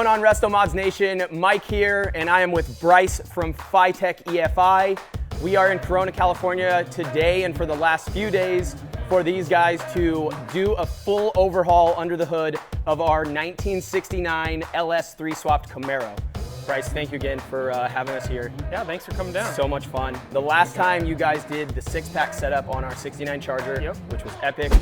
on, RestoMods Nation? Mike here, and I am with Bryce from FiTech EFI. We are in Corona, California today and for the last few days for these guys to do a full overhaul under the hood of our 1969 LS3 swapped Camaro. Bryce, thank you again for having us here. Yeah, thanks for coming down. So much fun. The last time you guys did the 6-pack setup on our 69 Charger, which was epic.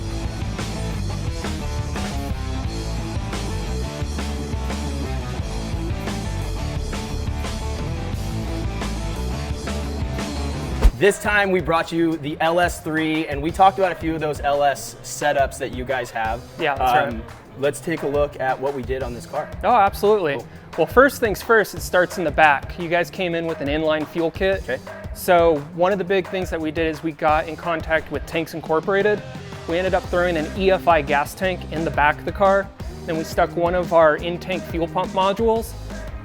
This time we brought you the LS3, and we talked about a few of those LS setups that you guys have. Yeah, that's right. Let's take a look at what we did on this car. Oh, absolutely. Cool. Well, first things first, it starts in the back. You guys came in with an inline fuel kit. Okay. So one of the big things that we did is we got in contact with Tanks Incorporated. We ended up throwing an EFI gas tank in the back of the car. Then we stuck one of our in-tank fuel pump modules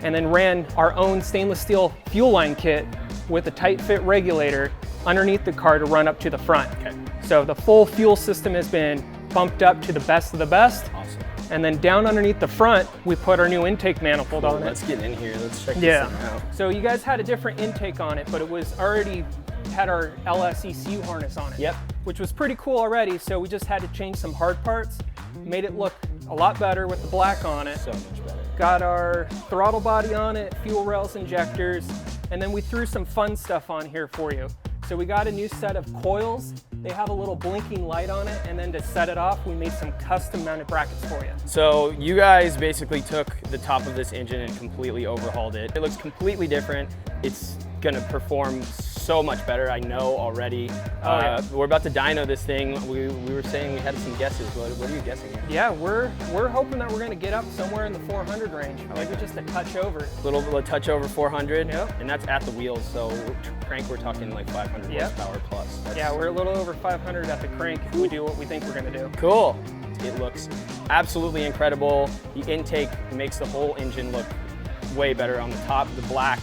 and then ran our own stainless steel fuel line kit with a tight fit regulator underneath the car to run up to the front. Okay. So the full fuel system has been bumped up to the best of the best. Awesome. And then down underneath the front, we put our new intake manifold on it. Let's get in here, let's check this thing out. So you guys had a different intake on it, but it was already had our LS ECU harness on it. Yep. Which was pretty cool already, so we just had to change some hard parts, made it look a lot better with the black on it. So much better. Got our throttle body on it, fuel rails, injectors, and then we threw some fun stuff on here for you. So we got a new set of coils. They have a little blinking light on it, and then to set it off, we made some custom mounted brackets for you. So you guys basically took the top of this engine and completely overhauled it. It looks completely different. It's gonna perform so much better, I know already. We're about to dyno this thing. We were saying we had some guesses. What are you guessing here? Yeah, we're hoping that we're gonna get up somewhere in the 400 range, maybe just a touch over. A touch over 400, Yep. And that's at the wheels, so crank we're talking like 500 horsepower plus. Yeah, we're a little over 500 at the crank if we do what we think we're gonna do. Cool. It looks absolutely incredible. The intake makes the whole engine look way better on the top, the black,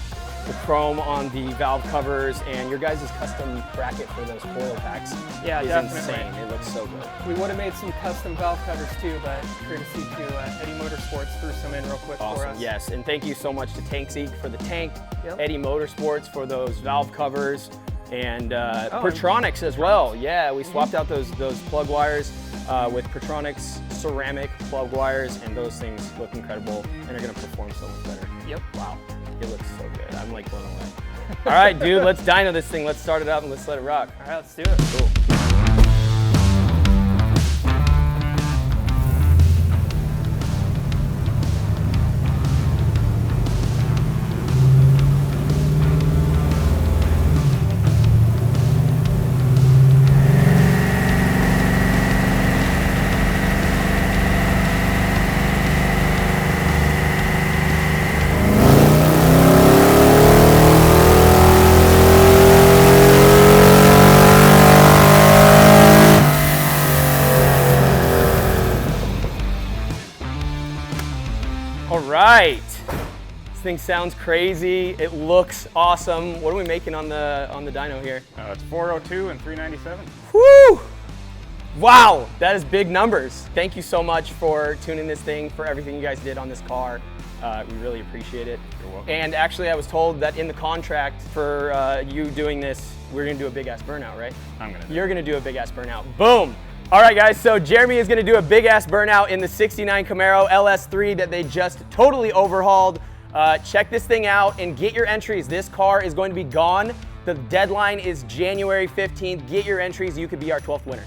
the chrome on the valve covers, and your guys' custom bracket for those coil packs is definitely insane. It looks so good. We would have made some custom valve covers too, but courtesy to Eddie Motorsports threw some in real quick for us. Yes, and thank you so much to Tanksy for the tank, Yep. Eddie Motorsports for those valve covers, and Pertronics as well. Yeah, we swapped out those plug wires with Pertronics ceramic plug wires, and those things look incredible and are gonna perform so much better. Yep. Wow, it looks so good. I'm like blown away. All right, dude, let's dyno this thing. Let's start it up and let's let it rock. All right, let's do it. Cool. All right, this thing sounds crazy. It looks awesome. What are we making on the dyno here? It's 402 and 397. Woo! Wow, that is big numbers. Thank you so much for tuning this thing, for everything you guys did on this car. We really appreciate it. You're welcome. And actually, I was told that in the contract for you doing this, we're gonna do a big ass burnout, right? You're gonna do a big ass burnout. Boom! All right, guys, so Jeremy is gonna do a big ass burnout in the 69 Camaro LS3 that they just totally overhauled. Check this thing out and get your entries. This car is going to be gone. The deadline is January 15th. Get your entries. You could be our 12th winner.